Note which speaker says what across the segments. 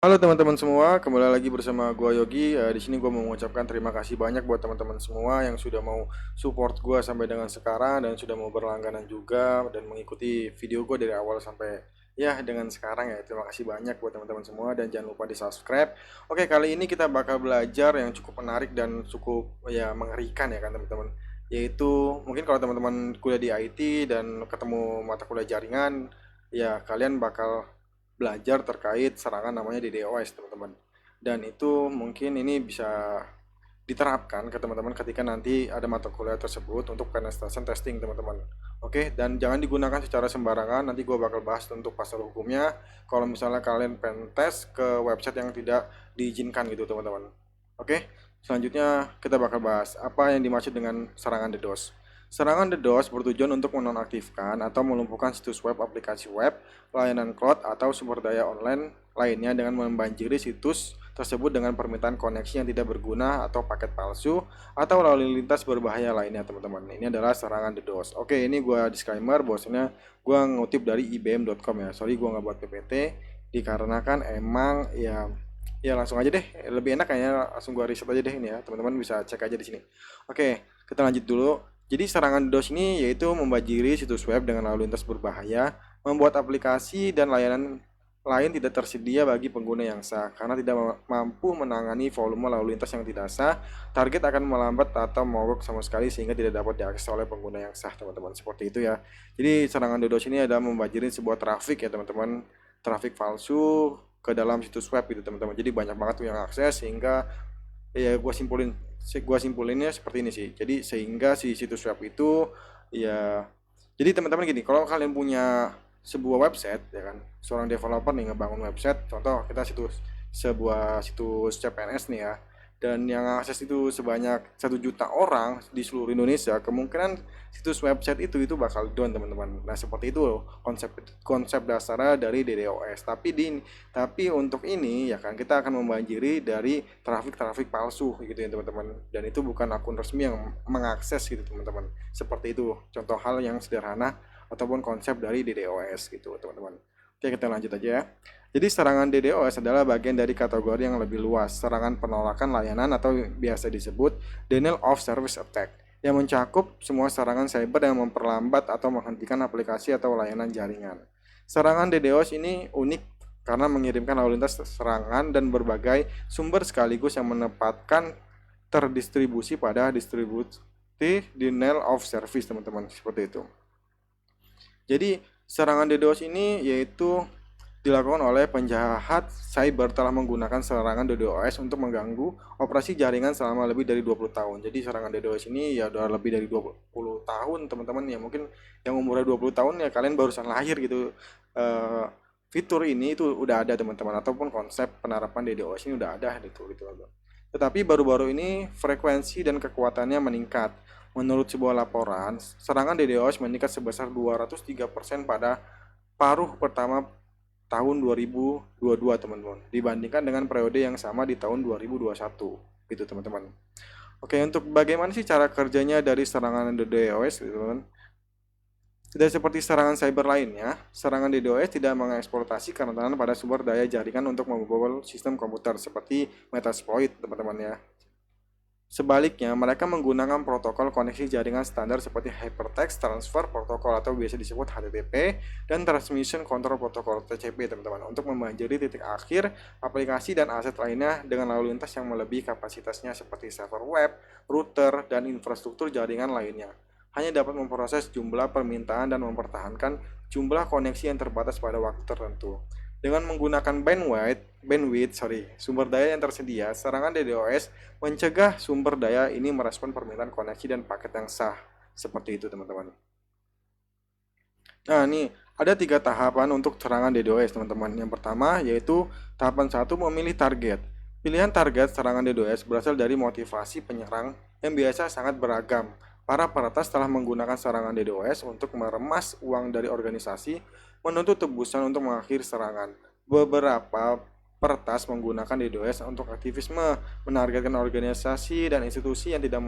Speaker 1: Halo teman-teman semua, kembali lagi bersama gua Yogi. Di sini gua mau mengucapkan terima kasih banyak buat teman-teman semua yang sudah mau support gua sampai dengan sekarang dan sudah mau berlangganan juga dan mengikuti video gua dari awal sampai ya dengan sekarang ya. Terima kasih banyak buat teman-teman semua dan jangan lupa di-subscribe. Oke, kali ini kita bakal belajar yang cukup menarik dan cukup ya mengerikan ya kan teman-teman. Yaitu mungkin kalau teman-teman kuliah di IT dan ketemu mata kuliah jaringan, ya kalian bakal belajar terkait serangan namanya DDoS teman-teman. Dan itu mungkin ini bisa diterapkan ke teman-teman ketika nanti ada mata kuliah tersebut untuk penetration testing teman-teman. Oke, dan jangan digunakan secara sembarangan. Nanti gue bakal bahas untuk pasal hukumnya. Kalau misalnya kalian pen test ke website yang tidak diizinkan gitu teman-teman. Oke, selanjutnya kita bakal bahas apa yang dimaksud dengan serangan DDoS. Serangan DDoS bertujuan untuk menonaktifkan atau melumpuhkan situs web, aplikasi web, layanan cloud, atau sumber daya online lainnya dengan membanjiri situs tersebut dengan permintaan koneksi yang tidak berguna atau paket palsu atau lalu lintas berbahaya lainnya teman-teman. Ini adalah serangan DDoS. Oke, ini gue disclaimer bahwasanya gue ngutip dari ibm.com ya. Sorry gue nggak buat PPT dikarenakan emang ya langsung aja deh. Lebih enak kayaknya langsung gue riset aja deh ini ya. Teman-teman bisa cek aja di sini. Oke, kita lanjut dulu. Jadi serangan DDoS ini yaitu membanjiri situs web dengan lalu lintas berbahaya, membuat aplikasi dan layanan lain tidak tersedia bagi pengguna yang sah karena tidak mampu menangani volume lalu lintas yang tidak sah. Target akan melambat atau mogok sama sekali sehingga tidak dapat diakses oleh pengguna yang sah, teman-teman. Seperti itu ya. Jadi serangan DDoS ini adalah membanjiri sebuah traffic ya, teman-teman. Traffic palsu ke dalam situs web gitu, teman-teman. Jadi banyak banget tuh yang akses sehingga ya gua simpulinnya seperti ini sih. Jadi sehingga si situs web itu ya, jadi teman-teman gini, kalau kalian punya sebuah website ya kan, seorang developer nih ngebangun website, contoh kita sebuah situs CPNS nih ya, dan yang akses itu sebanyak 1 juta orang di seluruh Indonesia, kemungkinan situs website itu bakal down teman-teman. Nah seperti itu konsep konsep dasarnya dari DDoS. Tapi untuk ini ya kan kita akan membanjiri dari traffic palsu gitu ya teman-teman. Dan itu bukan akun resmi yang mengakses gitu teman-teman. Seperti itu contoh hal yang sederhana ataupun konsep dari DDoS gitu teman-teman. Oke, kita lanjut aja ya. Jadi serangan DDoS adalah bagian dari kategori yang lebih luas, serangan penolakan layanan atau biasa disebut denial of service attack, yang mencakup semua serangan cyber yang memperlambat atau menghentikan aplikasi atau layanan jaringan. Serangan DDoS ini unik karena mengirimkan lalu lintas serangan dan berbagai sumber sekaligus yang menempatkan terdistribusi pada distribusi denial of service teman-teman, seperti itu. Jadi serangan DDoS ini yaitu dilakukan oleh penjahat cyber telah menggunakan serangan DDoS untuk mengganggu operasi jaringan selama lebih dari 20 tahun. Jadi serangan DDoS ini ya udah lebih dari 20 tahun teman-teman ya. Mungkin yang umurnya 20 tahun ya kalian barusan lahir gitu. Eh, Fitur ini itu udah ada teman-teman, ataupun konsep penerapan DDoS ini udah ada gitu loh. Tetapi baru-baru ini frekuensi dan kekuatannya meningkat. Menurut sebuah laporan, serangan DDoS meningkat sebesar 203% pada paruh pertama tahun 2022 teman-teman, dibandingkan dengan periode yang sama di tahun 2021 gitu teman-teman. Oke, untuk bagaimana sih cara kerjanya dari serangan DDoS gitu teman-teman? Tidak seperti serangan cyber lainnya, serangan DDoS tidak mengeksploitasi kerentanan pada sumber daya jaringan untuk membobol sistem komputer seperti Metasploit teman-teman ya. Sebaliknya, mereka menggunakan protokol koneksi jaringan standar seperti Hypertext Transfer Protocol atau biasa disebut HTTP dan Transmission Control Protocol TCP teman-teman, untuk membanjiri titik akhir aplikasi dan aset lainnya dengan lalu lintas yang melebihi kapasitasnya seperti server web, router, dan infrastruktur jaringan lainnya. Hanya dapat memproses jumlah permintaan dan mempertahankan jumlah koneksi yang terbatas pada waktu tertentu. Dengan menggunakan sumber daya yang tersedia, serangan DDoS mencegah sumber daya ini merespon permintaan koneksi dan paket yang sah. Seperti itu teman-teman. Nah ini ada 3 tahapan untuk serangan DDoS teman-teman. Yang pertama yaitu tahapan 1, memilih target. Pilihan target serangan DDoS berasal dari motivasi penyerang yang biasa sangat beragam. Para peretas telah menggunakan serangan DDoS untuk meremas uang dari organisasi, menuntut tebusan untuk mengakhiri serangan. Beberapa peretas menggunakan DDoS untuk aktivisme, menargetkan organisasi dan institusi yang tidak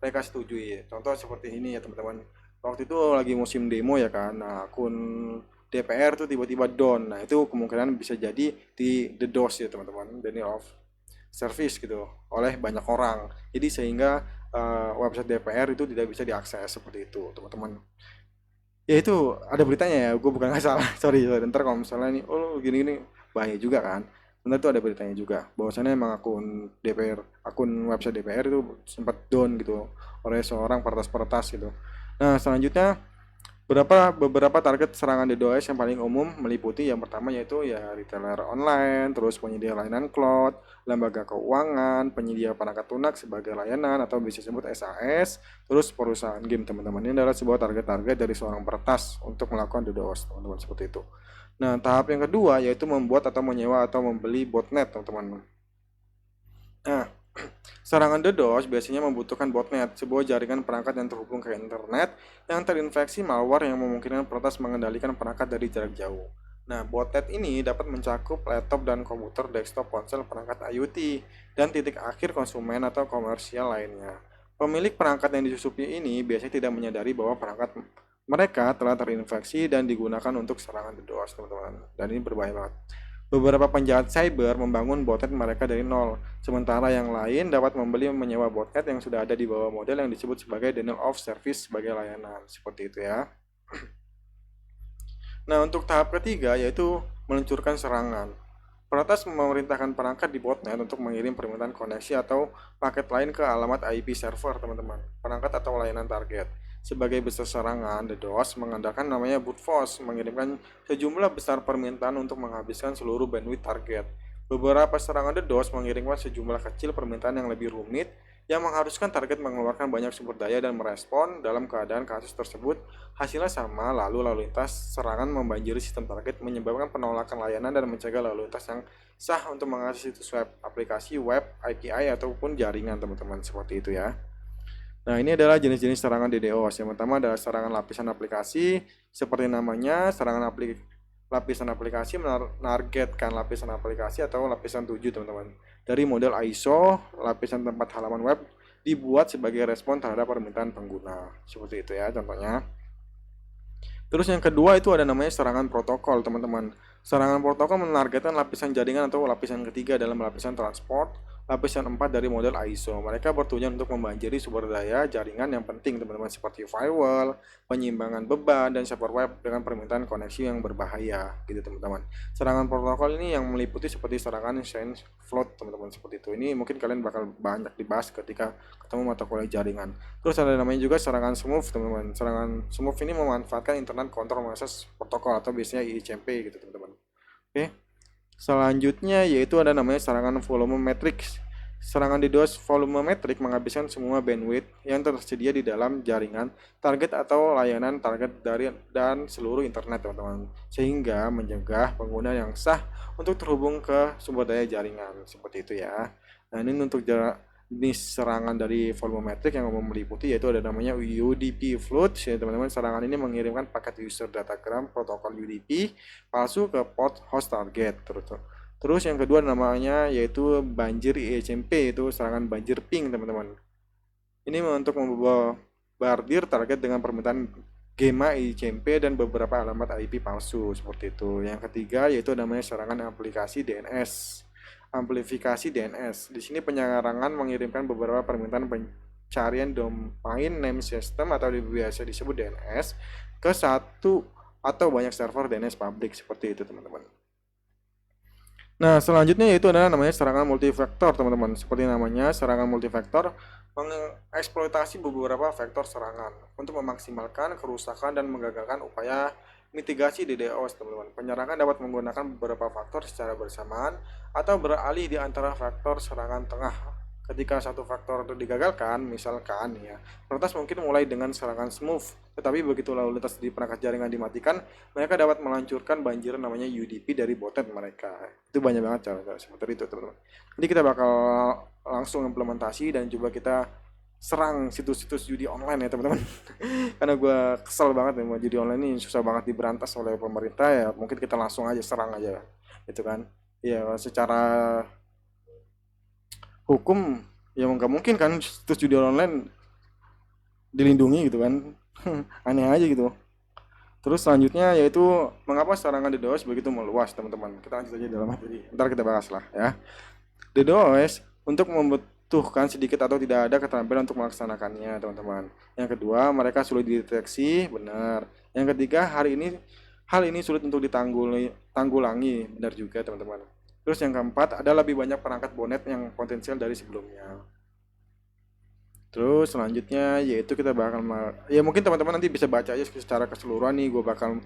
Speaker 1: mereka setujui. Contoh seperti ini ya teman-teman. Waktu itu lagi musim demo ya kan. Nah, akun DPR tuh tiba-tiba down. Nah, itu kemungkinan bisa jadi di DDoS ya teman-teman, denial of service gitu oleh banyak orang. Jadi sehingga website DPR itu tidak bisa diakses seperti itu, teman-teman. Ya itu ada beritanya ya, gue bukan nggak salah. Sorry, sorry. Ntar kalau misalnya nih, oh gini-gini bahaya juga kan. Benar tuh ada beritanya juga. Bahwasannya emang akun website DPR itu sempat down gitu oleh seorang peretas-peretas gitu. Nah, selanjutnya beberapa target serangan DDoS yang paling umum meliputi yang pertama yaitu ya retailer online, terus penyedia layanan cloud, lembaga keuangan, penyedia perangkat lunak sebagai layanan atau bisa disebut SAS, terus perusahaan game teman-teman. Ini adalah sebuah target-target dari seorang peretas untuk melakukan DDoS teman-teman seperti itu. Nah, tahap yang kedua yaitu membuat atau menyewa atau membeli botnet teman-teman. Nah, serangan DDoS biasanya membutuhkan botnet, sebuah jaringan perangkat yang terhubung ke internet yang terinfeksi malware yang memungkinkan peretas mengendalikan perangkat dari jarak jauh. Nah, botnet ini dapat mencakup laptop dan komputer, desktop, ponsel, perangkat IoT, dan titik akhir konsumen atau komersial lainnya. Pemilik perangkat yang disusupi ini biasanya tidak menyadari bahwa perangkat mereka telah terinfeksi dan digunakan untuk serangan DDoS, teman-teman. Dan ini berbahaya banget. Beberapa penjahat cyber membangun botnet mereka dari nol, sementara yang lain dapat membeli menyewa botnet yang sudah ada di bawah model yang disebut sebagai denial of service sebagai layanan. Seperti itu ya. Nah, untuk tahap ketiga yaitu meluncurkan serangan. Peretas memerintahkan perangkat di botnet untuk mengirim permintaan koneksi atau paket lain ke alamat IP server, teman-teman. Perangkat atau layanan target. Sebagai besar serangan, DDoS mengandalkan namanya brute force, mengirimkan sejumlah besar permintaan untuk menghabiskan seluruh bandwidth target. Beberapa serangan DDoS mengirimkan sejumlah kecil permintaan yang lebih rumit, yang mengharuskan target mengeluarkan banyak sumber daya dan merespon dalam keadaan kasus tersebut. Hasilnya sama, lalu lintas serangan membanjiri sistem target, menyebabkan penolakan layanan dan mencegah lalu lintas yang sah untuk mengakses situs web, aplikasi web, API, ataupun jaringan, teman-teman. Seperti itu ya. Nah, ini adalah jenis-jenis serangan DDoS. Yang pertama adalah serangan lapisan aplikasi. Seperti namanya, lapisan aplikasi menargetkan lapisan aplikasi atau lapisan 7, teman-teman. Dari model ISO, lapisan tempat halaman web dibuat sebagai respon terhadap permintaan pengguna. Seperti itu ya contohnya. Terus yang kedua itu ada namanya serangan protokol, teman-teman. Serangan protokol menargetkan lapisan jaringan atau lapisan ketiga dalam lapisan transport, lapisan 4 dari model ISO. Mereka bertujuan untuk membanjiri sumber daya jaringan yang penting, teman-teman, seperti firewall, penyimbangan beban, dan server web dengan permintaan koneksi yang berbahaya, gitu, teman-teman. Serangan protokol ini yang meliputi seperti serangan chain flood, teman-teman, seperti itu. Ini mungkin kalian bakal banyak dibahas ketika ketemu mata kuliah jaringan. Terus ada namanya juga serangan smooth, teman-teman. Serangan smooth ini memanfaatkan internet control access protokol atau biasanya ICMP gitu, teman-teman. Oke. Selanjutnya yaitu ada namanya serangan volume matrix. Serangan DDoS volume metrik menghabiskan semua bandwidth yang tersedia di dalam jaringan target atau layanan target dari dan seluruh internet, teman-teman, sehingga mencegah pengguna yang sah untuk terhubung ke sumber daya jaringan. Seperti itu ya. Nah, ini untuk jenis serangan dari volumetric yang umum meliputi yaitu ada namanya UDP flood ya teman-teman. Serangan ini mengirimkan paket user datagram protokol UDP palsu ke port host target. Terus yang kedua namanya yaitu banjir ICMP, itu serangan banjir ping, teman-teman. Ini untuk membardir target dengan permintaan gema ICMP dan beberapa alamat IP palsu seperti itu. Yang ketiga yaitu namanya serangan aplikasi DNS. Amplifikasi DNS. Di sini penyerangan mengirimkan beberapa permintaan pencarian domain name system atau biasa disebut DNS ke satu atau banyak server DNS publik seperti itu, teman-teman. Nah, selanjutnya yaitu adalah namanya serangan multifaktor, teman-teman. Seperti namanya, serangan multifaktor mengeksploitasi beberapa vektor serangan untuk memaksimalkan kerusakan dan menggagalkan upaya mitigasi DDoS, teman-teman. Penyerangan dapat menggunakan beberapa faktor secara bersamaan atau beralih di antara faktor serangan tengah. Ketika satu faktor itu digagalkan, misalkan ya, peretas mungkin mulai dengan serangan smooth, tetapi begitu lalu lintas di perangkat jaringan dimatikan, mereka dapat melancarkan banjir namanya UDP dari botnet mereka. Itu banyak banget cara seperti itu, teman-teman. Jadi kita bakal langsung implementasi dan coba kita serang situs-situs judi online ya, teman-teman. Karena gue kesel banget ya, judi online ini susah banget diberantas oleh pemerintah ya. Mungkin kita langsung aja serang aja, gitu kan. Ya secara hukum ya nggak mungkin kan situs judi online dilindungi gitu kan. Aneh aja gitu. Terus selanjutnya yaitu mengapa serangan DDoS begitu meluas, teman-teman. Kita lanjut aja dalam materi. Ntar kita bahas lah ya. DDoS untuk membutuhkan sedikit atau tidak ada keterampilan untuk melaksanakannya, teman-teman. Yang kedua, mereka sulit dideteksi, benar. Yang ketiga, hal ini sulit untuk ditanggulangi, benar juga, teman-teman. Terus yang keempat, ada lebih banyak perangkat bonet yang potensial dari sebelumnya. Terus selanjutnya yaitu kita bakal ya mungkin teman-teman nanti bisa baca aja secara keseluruhan nih, gue bakal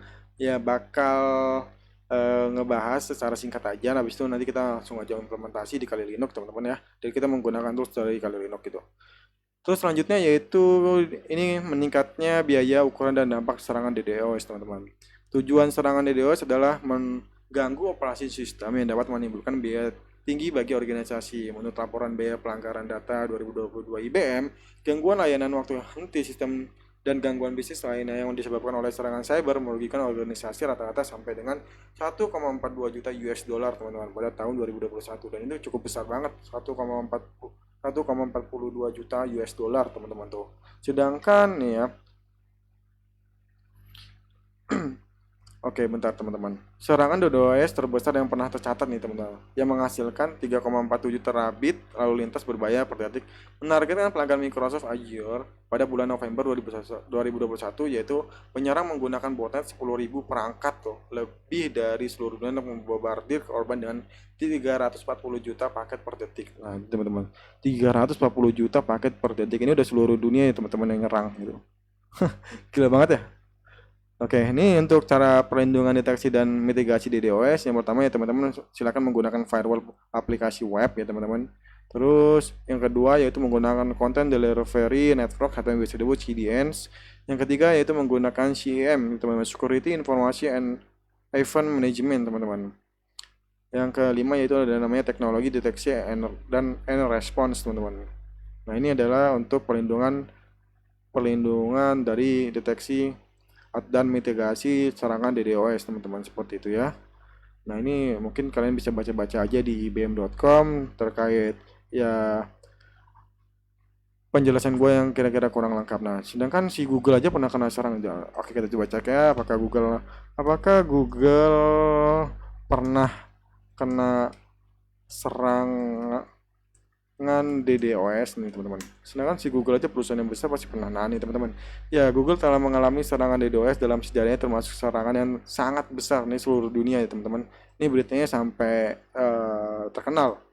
Speaker 1: ngebahas secara singkat aja. Habis itu nanti kita langsung aja implementasi di Kali Linux, teman-teman ya. Dan kita menggunakan tools dari Kali Linux gitu. Terus selanjutnya yaitu ini meningkatnya biaya, ukuran dan dampak serangan DDoS, teman-teman. Tujuan serangan DDoS adalah mengganggu operasi sistem yang dapat menimbulkan biaya tinggi bagi organisasi. Menurut laporan biaya pelanggaran data 2022 IBM, gangguan layanan waktu henti sistem dan gangguan bisnis lainnya yang disebabkan oleh serangan cyber merugikan organisasi rata-rata sampai dengan 1,42 juta US dollar, teman-teman, pada tahun 2021. Dan itu cukup besar banget, 1,42 juta US dollar, teman-teman tuh. Sedangkan nih ya, oke, bentar teman-teman. Serangan DDoS terbesar yang pernah tercatat nih teman-teman, yang menghasilkan 3,47 terabit lalu lintas berbahaya per detik, menargetkan pelanggan Microsoft Azure pada bulan November 2021, yaitu penyerang menggunakan botnet 10.000 perangkat tuh, lebih dari seluruh dunia untuk membombardir korban dengan 340 juta paket per detik. Nah, teman-teman, 340 juta paket per detik ini udah seluruh dunia ya teman-teman yang nyerang gitu. Gila banget ya. Oke, ini untuk cara perlindungan deteksi dan mitigasi DDoS. Yang pertama ya teman-teman, silakan menggunakan firewall aplikasi web ya teman-teman. Terus yang kedua yaitu menggunakan Content Delivery Network atau yang biasa disebut CDNs. Yang ketiga yaitu menggunakan CIEM, teman-teman, Security Information and Event Management, teman-teman. Yang kelima yaitu ada namanya teknologi deteksi dan response, teman-teman. Nah, ini adalah untuk perlindungan dari deteksi dan mitigasi serangan DDoS, teman-teman, seperti itu ya. Nah, ini mungkin kalian bisa baca-baca aja di ibm.com terkait ya penjelasan gue yang kira-kira kurang lengkap. Nah, sedangkan si Google aja pernah kena serang. Oke, kita coba cek ya, apakah Google pernah kena serangan DDoS nih, teman-teman. Sedangkan si Google aja perusahaan yang besar pasti pernah. Nah nih teman-teman, ya Google telah mengalami serangan DDoS dalam sejarahnya, termasuk serangan yang sangat besar nih seluruh dunia ya teman-teman. Ini beritanya sampai terkenal.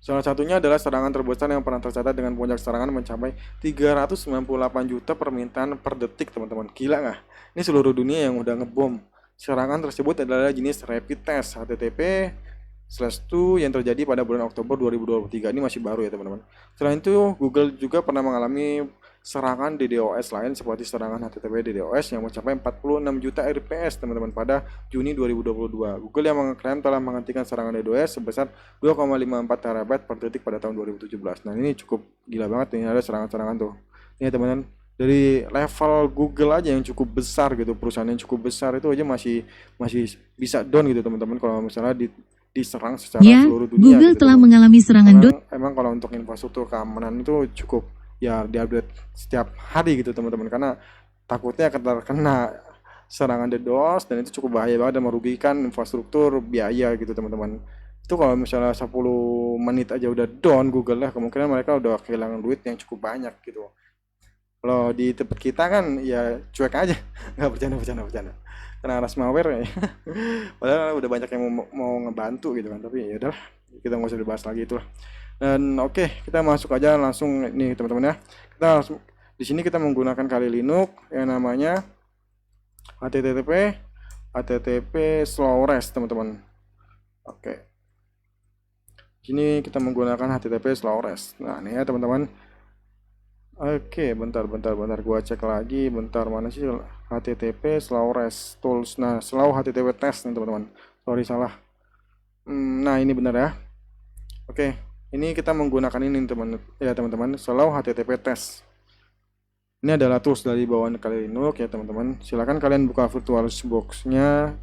Speaker 1: Salah satunya adalah serangan terbesar yang pernah tercatat dengan puncak serangan mencapai 398 juta permintaan per detik, teman-teman. Gila nggak? Ini seluruh dunia yang udah ngebom. Serangan tersebut adalah jenis rapid test HTTP/2 yang terjadi pada bulan Oktober 2023. Ini masih baru ya teman-teman. Selain itu, Google juga pernah mengalami serangan DDoS lain seperti serangan HTTP DDoS yang mencapai 46 juta RPS, teman-teman, pada Juni 2022. Google yang mengklaim telah menghentikan serangan DDoS sebesar 2,54 terabyte per detik pada tahun 2017. Nah, ini cukup gila banget nih, ada serangan-serangan tuh. Ini teman-teman, dari level Google aja yang cukup besar gitu, perusahaan yang cukup besar itu aja masih bisa down gitu, teman-teman, kalau misalnya diserang secara seluruh dunia.
Speaker 2: Google
Speaker 1: gitu,
Speaker 2: telah mengalami serangan
Speaker 1: emang kalau untuk infrastruktur keamanan itu cukup ya diupdate setiap hari gitu, teman-teman, karena takutnya kena serangan DDoS dan itu cukup bahaya banget dan merugikan infrastruktur biaya gitu, teman-teman. Itu kalau misalnya 10 menit aja udah down Google lah, kemungkinan mereka udah kehilangan duit yang cukup banyak gitu. Kalau di tempat kita kan ya cuek aja, nggak bercanda kena malware ya. Padahal udah banyak yang mau ngebantu gitu kan, tapi ya udahlah, kita nggak usah dibahas lagi itulah. Dan oke, kita masuk aja langsung nih teman-teman ya. Kita langsung di sini kita menggunakan Kali Linux yang namanya HTTP slow rest, teman-teman. Oke. Sini kita menggunakan HTTP slow rest. Nah, ini ya teman-teman. Oke, bentar gua cek lagi. Bentar, mana sih HTTP slow rest tools. Nah, slow HTTP test nih teman-teman. Sorry, salah. Nah, ini benar ya. Oke, ini kita menggunakan ini teman-teman, slow HTTP test. Ini adalah tools dari bawaan Kali Linux ya teman-teman. Silakan kalian buka VirtualBox-nya.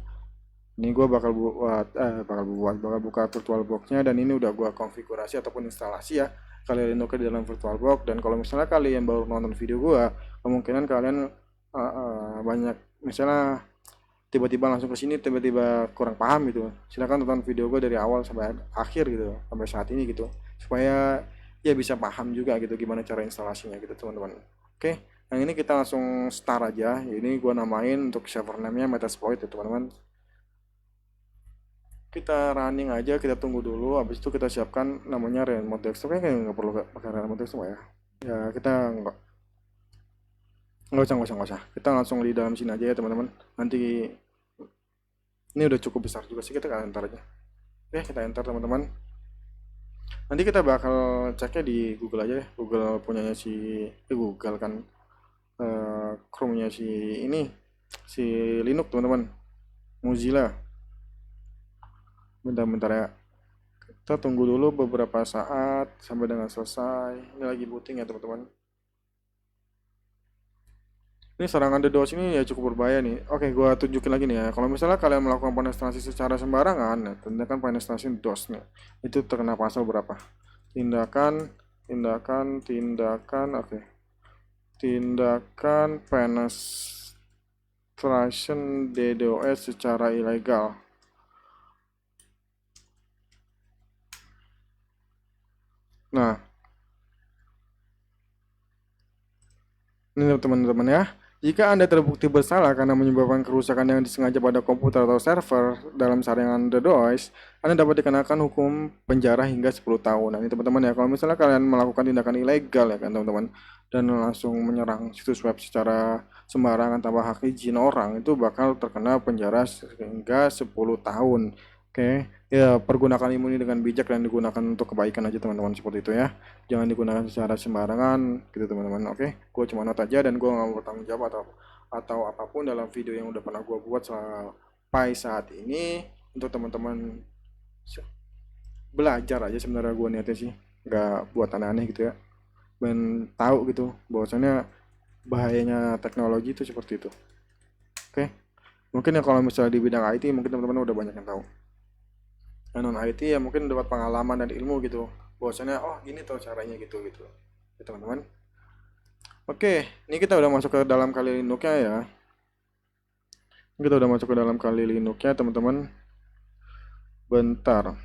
Speaker 1: Ini gue bakal buka VirtualBox-nya, dan ini udah gue konfigurasi ataupun instalasi ya Kali Linux di dalam VirtualBox. Dan kalau misalnya kalian baru nonton video gue, kemungkinan kalian banyak misalnya tiba-tiba langsung ke sini tiba-tiba kurang paham gitu, silakan tonton video gue dari awal sampai akhir gitu sampai saat ini gitu, supaya ya bisa paham juga gitu gimana cara instalasinya gitu teman-teman. Oke, yang ini kita langsung start aja. Ini gue namain untuk server name-nya Metasploit ya teman-teman. Kita running aja, kita tunggu dulu, habis itu kita siapkan namanya remote desktop. Kayaknya nggak perlu pakai remote desktop ya. Ya kita nggak usah, kita langsung di dalam sini aja ya teman-teman. Nanti ini udah cukup besar juga sih, kita kan enter aja. Oke, kita enter teman-teman. Nanti kita bakal ceknya di Google aja ya. Google punyanya si Google kan, Chrome-nya si ini, si Linux teman-teman, Mozilla. Bentar-bentar ya. Kita tunggu dulu beberapa saat sampai dengan selesai. Ini lagi booting ya teman-teman. Ini serangan DDoS ini ya cukup berbahaya nih. Oke, gua tunjukin lagi nih ya. Kalau misalnya kalian melakukan penetrasi secara sembarangan, ya, tindakan penetrasi DOS nih. Itu terkena pasal berapa? Tindakan, tindakan, oke. Tindakan penetration DDoS secara ilegal. Nah, ini teman-teman ya. Jika Anda terbukti bersalah karena menyebabkan kerusakan yang disengaja pada komputer atau server dalam saringan DDoS, Anda dapat dikenakan hukum penjara hingga 10 tahun. Nah, ini teman-teman ya, kalau misalnya kalian melakukan tindakan ilegal ya kan teman-teman, dan langsung menyerang situs web secara sembarangan tanpa hak izin orang, itu bakal terkena penjara hingga 10 tahun. Oke, ya pergunakan ilmu ini dengan bijak dan digunakan untuk kebaikan aja teman-teman, seperti itu ya. Jangan digunakan secara sembarangan gitu teman-teman. Oke, gue cuma not aja dan gue nggak mau bertanggung jawab atau apapun dalam video yang udah pernah gue buat sampai saat ini. Untuk teman-teman belajar aja sebenarnya, gue niatnya sih nggak buat aneh-aneh gitu ya, dan tahu gitu bahwasannya bahayanya teknologi itu seperti itu. Oke, mungkin ya kalau misalnya di bidang IT mungkin teman-teman udah banyak yang tahu, non IT ya mungkin dapat pengalaman dan ilmu gitu bahwasannya oh gini tuh caranya gitu gitu ya teman-teman. Oke, ini kita udah masuk ke dalam kali Linux-nya ya. Kita udah masuk ke dalam kali Linux-nya, teman-teman. Bentar.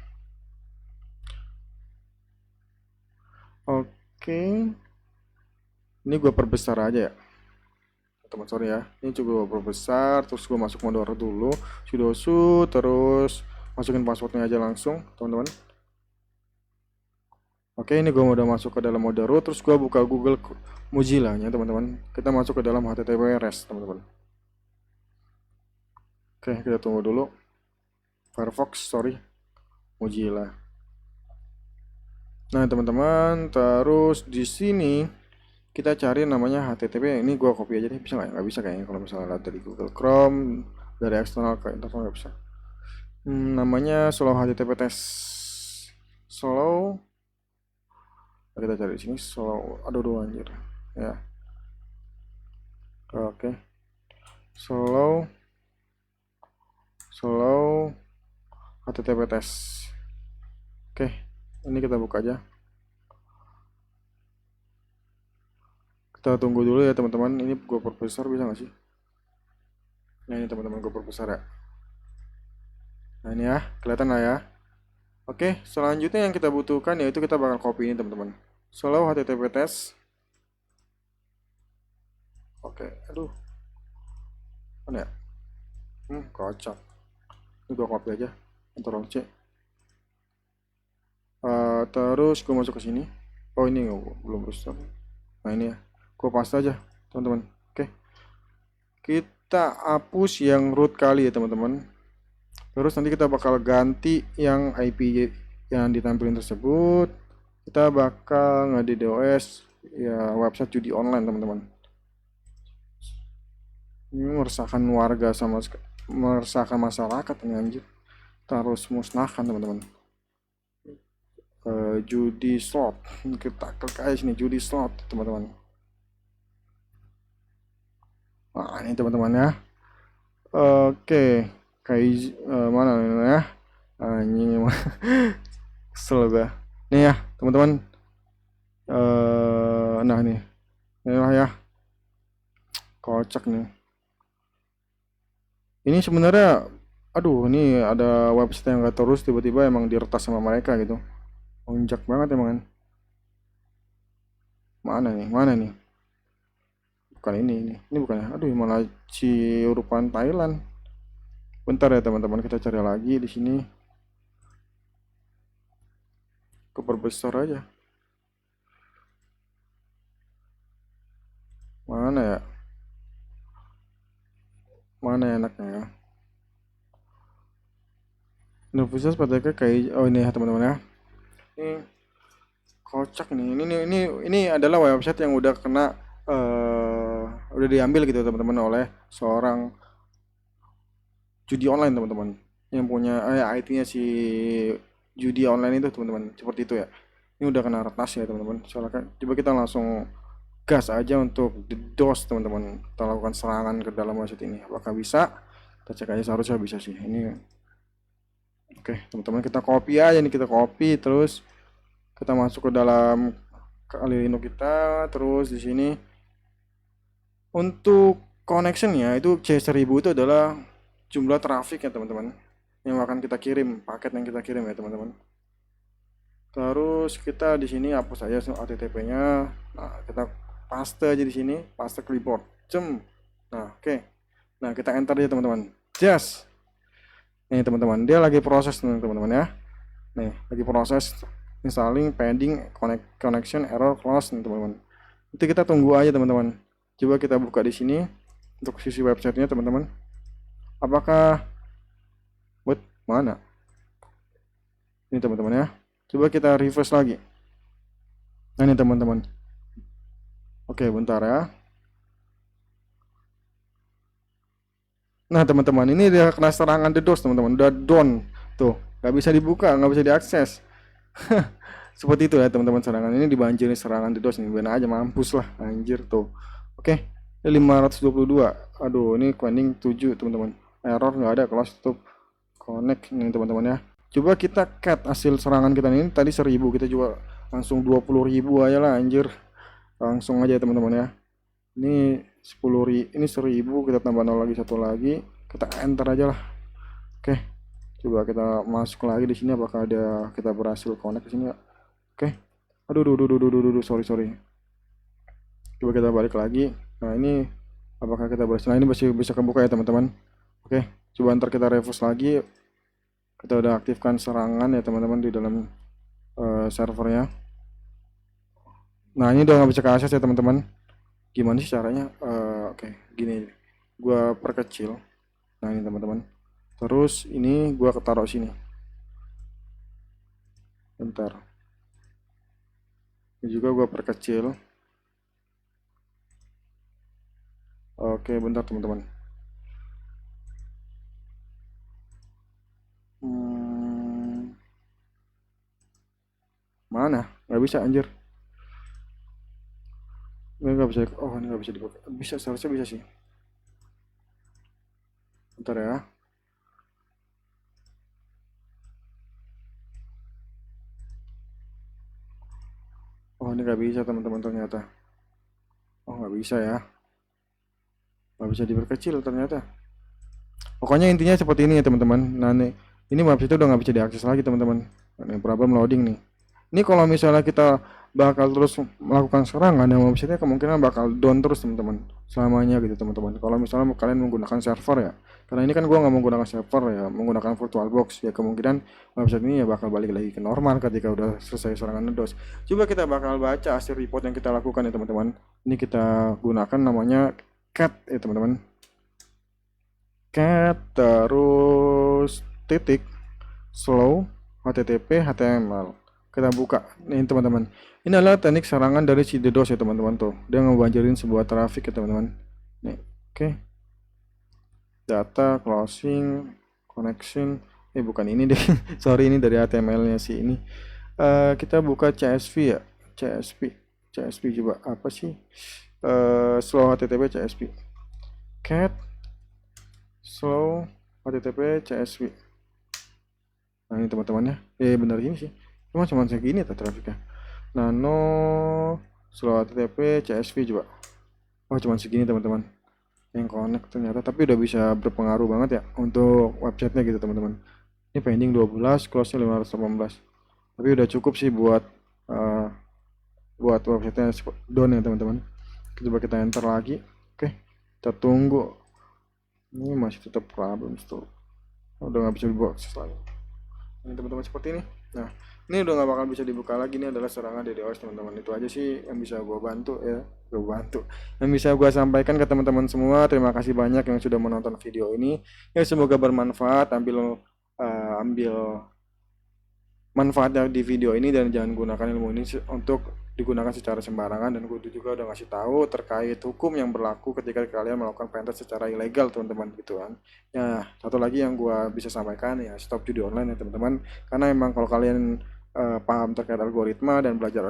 Speaker 1: Oke. Ini gue perbesar aja ya. Teman, sorry ya. Ini juga gue perbesar, terus gue masuk mode dulu. Sudosu, terus masukin passwordnya aja langsung, teman-teman. Oke, ini gue udah masuk ke dalam mode root, terus gue buka Google Mozilla-nya, teman-teman. Kita masuk ke dalam HTTPS, teman-teman. Oke, kita tunggu dulu. Firefox, sorry. Mozilla. Nah, teman-teman, terus di sini kita cari namanya HTTP. Ini gua copy aja deh, bisa nggak? Nggak bisa kayaknya kalau misalnya dari Google Chrome, dari eksternal ke internal nggak bisa. Namanya slow HTTP test. Slow. Kita cari di sini slow. Aduh, aduh anjir. Ya. Oke. Slow. Slow HTTP test. Oke. Ini kita buka aja. Kita tunggu dulu ya teman-teman. Ini gue perbesar bisa nggak sih? Nah ini teman-teman gue perbesar ya. Nah ini ya, kelihatan lah ya. Oke, selanjutnya yang kita butuhkan yaitu kita bakal copy ini teman-teman. Slow HTTP test. Oke, aduh. Mana ya? Kocak. Ini gue copy aja. Ctrl C. Terus gue masuk ke sini. Oh ini belum restore. Nah ini ya. Gue paste aja teman-teman. Oke. Kita hapus yang root kali ya teman-teman. Terus nanti kita bakal ganti yang IP yang ditampilkan tersebut. Kita bakal nge-DDoS ya website judi online teman-teman. Ini meresahkan warga sama meresahkan masyarakat ini anjir. Kita harus musnahkan teman-teman. Judi slot. Kita klik aja sini judi slot teman-teman. Nah ini teman-teman ya. Oke. Kayak mana ya? Anjing kesel gue. Nih ya teman-teman. Nah nih. Inilah ya. Kocak nih. Ini sebenarnya, aduh, ini ada website yang gak terus tiba-tiba emang diretas sama mereka gitu. Lonjak banget emang kan. Mana nih? Mana nih? Bukan ini bukan ya. Aduh, malah si urupan Thailand. Bentar ya teman-teman, kita cari lagi di sini. Keperbesar aja. Mana ya? Mana ya enaknya ya? Universitas Padahal kayak, oh ini ya teman-teman ya. Ini kocak nih. Ini adalah website yang udah kena udah diambil gitu teman-teman oleh seorang judi online teman-teman. Yang punya IT-nya si judi online itu teman-teman. Seperti itu ya. Ini udah kena retas ya teman-teman. Soalnya kan coba kita langsung gas aja untuk DDoS teman-teman. Kita lakukan serangan ke dalam website ini. Apakah bisa? Kita cek aja, seharusnya bisa sih. Ini oke, teman-teman, kita copy aja nih, kita copy terus kita masuk ke dalam Kali Linux kita, terus di sini untuk connectionnya itu C1000 itu adalah jumlah traffic ya teman-teman yang akan kita kirim, paket yang kita kirim ya teman-teman. Terus kita di sini hapus aja HTTP-nya. Nah, kita paste aja di sini, paste clipboard. Nah, oke. Nah, kita enter aja teman-teman. Just. Nih teman-teman, dia lagi proses nih teman-teman ya. Nih, lagi proses installing pending connection error close nih teman-teman. Itu kita tunggu aja teman-teman. Coba kita buka di sini untuk sisi websitenya teman-teman. Apakah mana? Ini teman-teman ya. Coba kita refresh lagi. Nah ini teman-teman. Oke, bentar ya. Nah teman-teman, ini dia kena serangan DDoS teman-teman. Udah down. Tuh, nggak bisa dibuka, nggak bisa diakses. Seperti itu ya teman-teman, serangan ini dibanjiri serangan DDoS nih. Benar aja, mampus lah anjir tuh. Oke, ini 522. Aduh, ini pending 7 teman-teman. Error nggak ada, close tutup connect nih teman-teman ya. Coba kita cat hasil serangan kita ini tadi 1000, kita juga langsung 20.000 aja lah anjir. Langsung aja teman-teman ya. Ini 10.000, ini 1000, kita tambah 0 lagi, satu lagi, kita enter aja lah. Oke, coba kita masuk lagi di sini, apakah ada kita berhasil connect di sini ya. Oke, aduh, sorry. Coba kita balik lagi. Nah ini apakah kita berhasil? Nah ini masih bisa kebuka ya teman-teman. Oke, coba ntar kita refresh lagi. Kita udah aktifkan serangan ya teman-teman di dalam servernya. Nah ini udah nggak bisa ke akses ya teman-teman. Gimana sih caranya? Oke, gini, gua perkecil. Nah ini teman-teman. Terus ini gua ketaruh sini. Bentar. Ini juga gua perkecil. Oke, bentar teman-teman. Mana? Nggak bisa anjir. Nggak bisa. Oh, ini nggak bisa dibuka. Bisa, seharusnya bisa sih. Bentar ya. Oh, ini nggak bisa teman-teman ternyata. Oh, nggak bisa ya. Nggak bisa diperkecil ternyata. Pokoknya intinya seperti ini ya teman-teman. Nah, ini website itu udah nggak bisa diakses lagi teman-teman. Ini problem loading nih. Ini kalau misalnya kita bakal terus melakukan serangan, yang websitenya kemungkinan bakal down terus teman-teman, selamanya gitu teman-teman. Kalau misalnya kalian menggunakan server ya, karena ini kan gua nggak menggunakan server ya, menggunakan VirtualBox ya, kemungkinan website ini ya bakal balik lagi ke normal ketika udah selesai serangan DDoS. Coba kita bakal baca hasil report yang kita lakukan ya teman-teman. Ini kita gunakan namanya cat ya teman-teman. Cat terus titik slow http html. Kita buka nih teman-teman. Ini adalah teknik serangan dari si DDoS ya teman-teman tuh. Dia ngebanjirin sebuah traffic ya teman-teman. Nih, oke. Data closing connection. Bukan ini deh. Sorry, ini dari HTML-nya sih ini. Kita buka CSV ya. CSV coba apa sih? Slow http CSV. Cat slow http CSV. Nah ini teman-teman ya. Benar ini sih. Cuma segini tuh trafiknya. Nano slow http CSV coba. Oh cuma segini teman-teman. yang connect ternyata, tapi udah bisa berpengaruh banget ya untuk websitenya gitu teman-teman. Ini pending 12, close-nya 518. Tapi udah cukup sih eh, buat websitenya down ya teman-teman. Coba kita enter lagi. Oke, kita tunggu. Ini masih tetap problem tuh. Udah nggak bisa dibuka akses lagi. Ini teman-teman seperti ini. Nah, ini udah nggak bakal bisa dibuka lagi. Ini adalah serangan DDoS teman-teman. Itu aja sih yang bisa gue bantu ya. Gue bantu. Yang bisa gue sampaikan ke teman-teman semua. Terima kasih banyak yang sudah menonton video ini. Ya semoga bermanfaat. Ambil manfaatnya di video ini dan jangan gunakan ilmu ini untuk digunakan secara sembarangan. Dan gue juga udah ngasih tahu terkait hukum yang berlaku ketika kalian melakukan pentest secara ilegal teman-teman gitu kan. Ya satu lagi yang gue bisa sampaikan ya stop judi online ya teman-teman, karena emang kalau kalian paham terkait algoritma dan belajar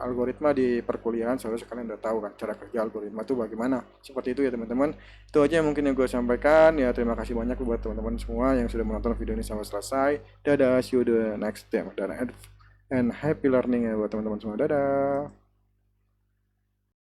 Speaker 1: algoritma di perkuliahan, seharusnya kalian udah tahu kan cara kerja algoritma itu bagaimana. Seperti itu ya teman-teman. Itu aja yang mungkin yang gue sampaikan ya. Terima kasih banyak buat teman-teman semua yang sudah menonton video ini sampai selesai. Dadah, see you the next time. Dan happy learning ya buat teman-teman semua. Dadah.